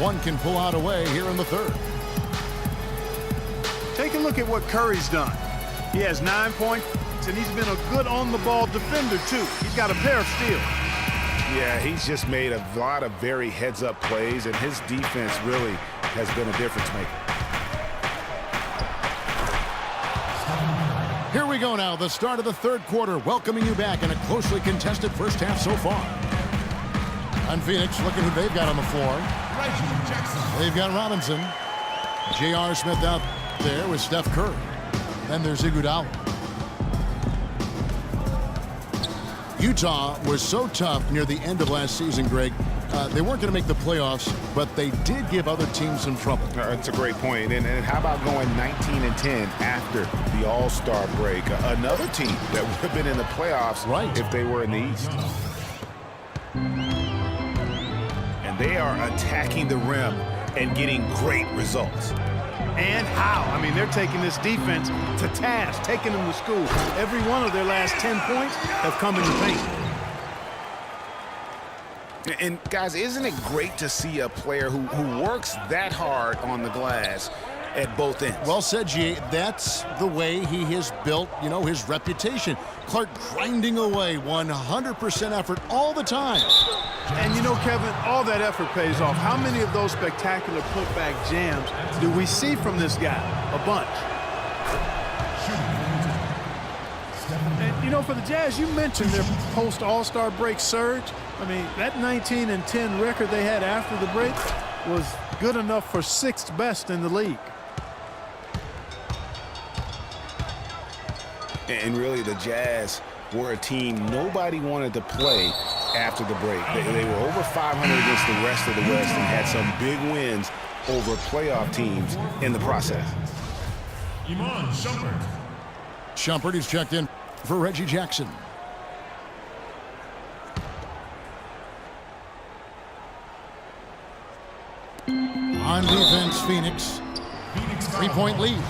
one can pull out away here in the third. Take a look at what Curry's done. He has 9 points, and he's been a good on-the-ball defender, too. He's got a pair of steals. Yeah, he's just made a lot of very heads-up plays, and his defense really has been a difference maker. Here we go now, the start of the third quarter, welcoming you back in a closely contested first half so far. On Phoenix, looking who they've got on the floor. They've got Robinson. J.R. Smith out there with Steph Curry. Then there's Iguodala. Utah was so tough near the end of last season, Greg. They weren't going to make the playoffs, but they did give other teams some trouble. That's a great point. And how about going 19-10 after the All-Star break? Another team that would have been in the playoffs if they were in the East. And they are attacking the rim and getting great results. And how? I mean, they're taking this defense to task, taking them to school. Every one of their last 10 points have come in the paint. And, guys, isn't it great to see a player who works that hard on the glass at both ends? Well said, G. That's the way he has built, his reputation. Clark grinding away, 100% effort all the time. And, Kevin, all that effort pays off. How many of those spectacular putback jams do we see from this guy? A bunch. And, for the Jazz, you mentioned their post-All-Star break surge. I mean, that 19-10 record they had after the break was good enough for 6th best in the league. And really, the Jazz were a team nobody wanted to play after the break. They were over 500 against the rest of the West and had some big wins over playoff teams in the process. Shumpert is checked in for Reggie Jackson. On defense, Phoenix. 3-point lead.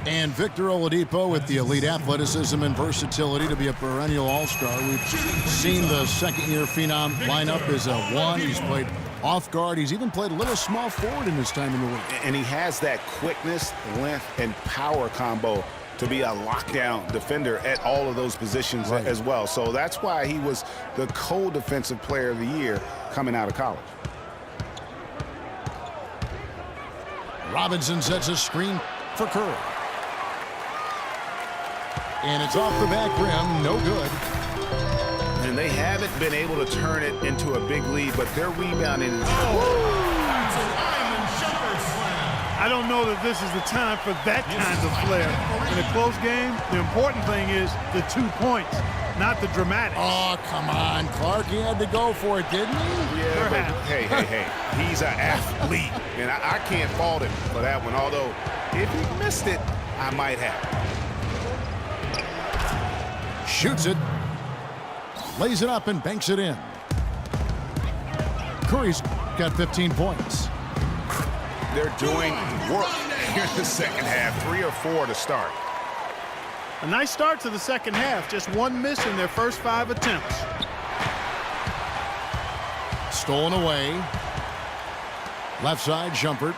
And Victor Oladipo with the elite athleticism and versatility to be a perennial all-star. We've seen the second-year phenom line up as a one. He's played off guard. He's even played a little small forward in his time in the league. And he has that quickness, length, and power combo to be a lockdown defender at all of those positions as well. So that's why he was the co-defensive player of the year coming out of college. Robinson sets a screen for Curry. And it's off the back rim, no good. And they haven't been able to turn it into a big lead, but they're rebounding. I don't know that this is the time for that kind of flair. In a close game, the important thing is the 2 points, not the dramatics. Oh, come on, Clark. He had to go for it, didn't he? Yeah, but hey. He's an athlete, and I can't fault him for that one, although if he missed it, I might have. Shoots it. Lays it up and banks it in. Curry's got 15 points. They're doing work here in the second half. 3 or 4 to start. A nice start to the second half. Just one miss in their first 5 attempts. Stolen away. Left side, Shumpert.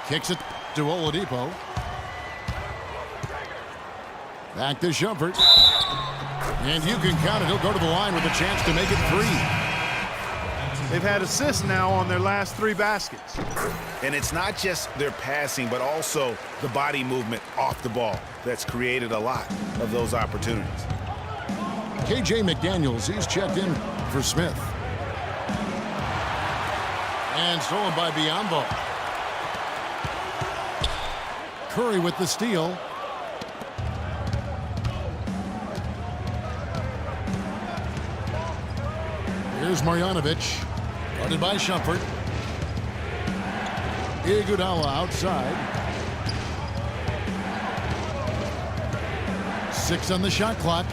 Kicks it to Oladipo. Back to Shumpert. And you can count it. He'll go to the line with a chance to make it 3. They've had assists now on their last 3 baskets. And it's not just their passing, but also the body movement off the ball that's created a lot of those opportunities. KJ McDaniels, he's checked in for Smith. And stolen by Biyombo. Curry with the steal. Here's Marjanovic. Guarded by Shumpert. Iguodala outside. 6 on the shot clock.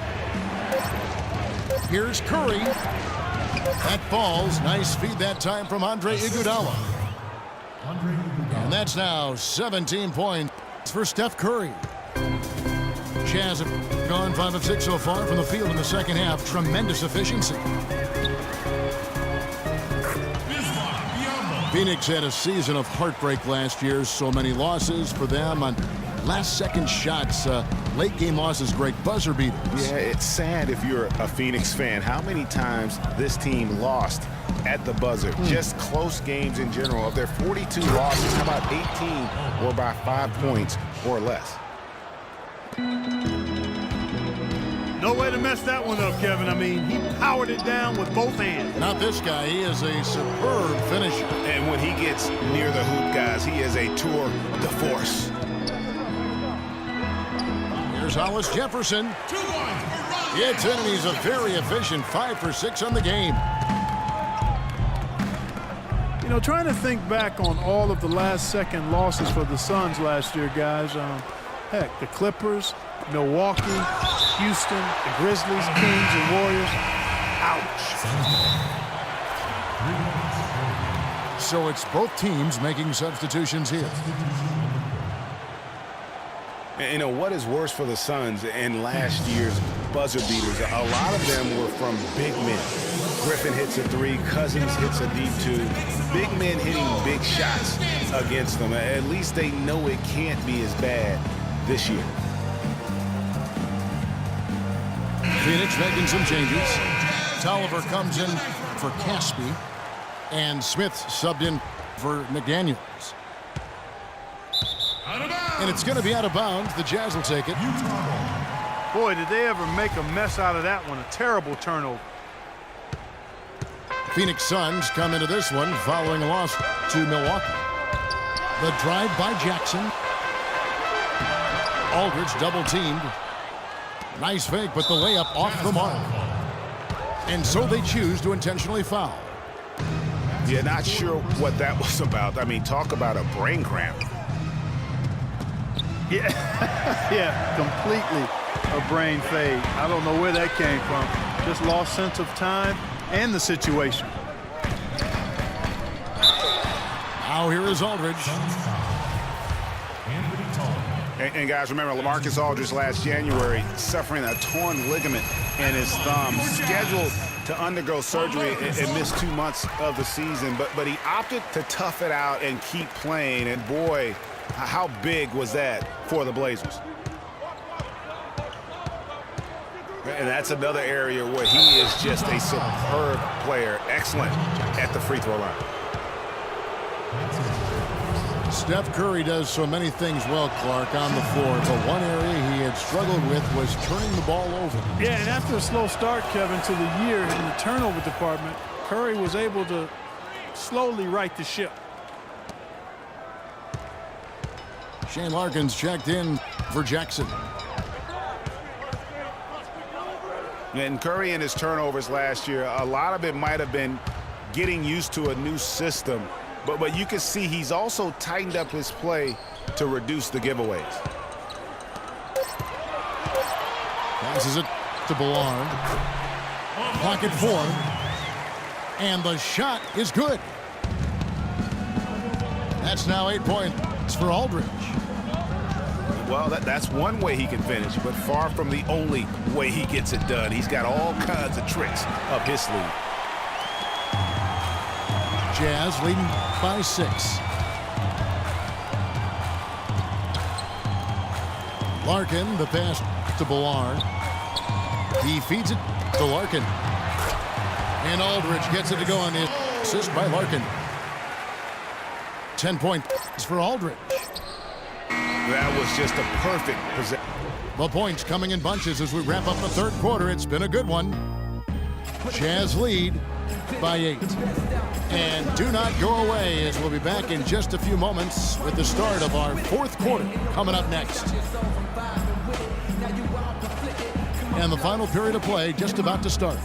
Here's Curry. That falls. Nice feed that time from Andre Iguodala. And that's now 17 points for Steph Curry. Jazz have gone 5 of 6 so far from the field in the second half. Tremendous efficiency. Phoenix had a season of heartbreak last year. So many losses for them on last-second shots. Late-game losses, Greg, buzzer beaters. Yeah, it's sad if you're a Phoenix fan. How many times this team lost at the buzzer? Just close games in general. Of their 42 losses, how about 18 were by 5 points or less? No way to mess that one up, Kevin. I mean, he powered it down with both hands. Not this guy. He is a superb finisher. And when he gets near the hoop, guys, he is a tour de force. Here's Hollis Jefferson. It's in, and he's a very efficient 5 for 6 on the game. You know, trying to think back on all of the last-second losses for the Suns last year, guys. Heck, the Clippers, Milwaukee, Houston, the Grizzlies, Kings, and Warriors. Ouch. So it's both teams making substitutions here. And, you know, what is worse for the Suns in last year's buzzer beaters? A lot of them were from big men. Griffin hits a 3, Cousins hits a deep 2. Big men hitting big shots against them. At least they know it can't be as bad this year. Phoenix making some changes. Tolliver comes in for Caspi, and Smith subbed in for McDaniels. And it's going to be out of bounds. The Jazz will take it. Boy, did they ever make a mess out of that one. A terrible turnover. Phoenix Suns come into this one following a loss to Milwaukee. The drive by Jackson. Aldridge double-teamed. Nice fake, but the layup off the mark. And so they choose to intentionally foul. Yeah, not sure what that was about. I mean, talk about a brain cramp. Yeah, yeah, completely a brain fade. I don't know where that came from. Just lost sense of time and the situation. Now here is Aldridge. And guys, remember, LaMarcus Aldridge last January suffering a torn ligament in his thumb, scheduled to undergo surgery and miss 2 months of the season. But he opted to tough it out and keep playing. And boy, how big was that for the Blazers? And that's another area where he is just a superb player, excellent at the free throw line. Steph Curry does so many things well, Clark, on the floor. But one area he had struggled with was turning the ball over. Yeah, and after a slow start, Kevin, to the year in the turnover department, Curry was able to slowly right the ship. Shane Larkins checked in for Jackson. And Curry and his turnovers last year, a lot of it might have been getting used to a new system. But you can see he's also tightened up his play to reduce the giveaways. Passes it to Ballard. Pocket 4. And the shot is good. That's now 8 points for Aldridge. Well, that's one way he can finish, but far from the only way he gets it done. He's got all kinds of tricks up his sleeve. Jazz leading by 6. Larkin, the pass to Ballard. He feeds it to Larkin. And Aldridge gets it to go on the assist by Larkin. 10 points for Aldridge. That was just a perfect possession. The points coming in bunches as we wrap up the third quarter. It's been a good one. Jazz lead by 8. And do not go away, as we'll be back in just a few moments with the start of our fourth quarter coming up next. And the final period of play just about to start.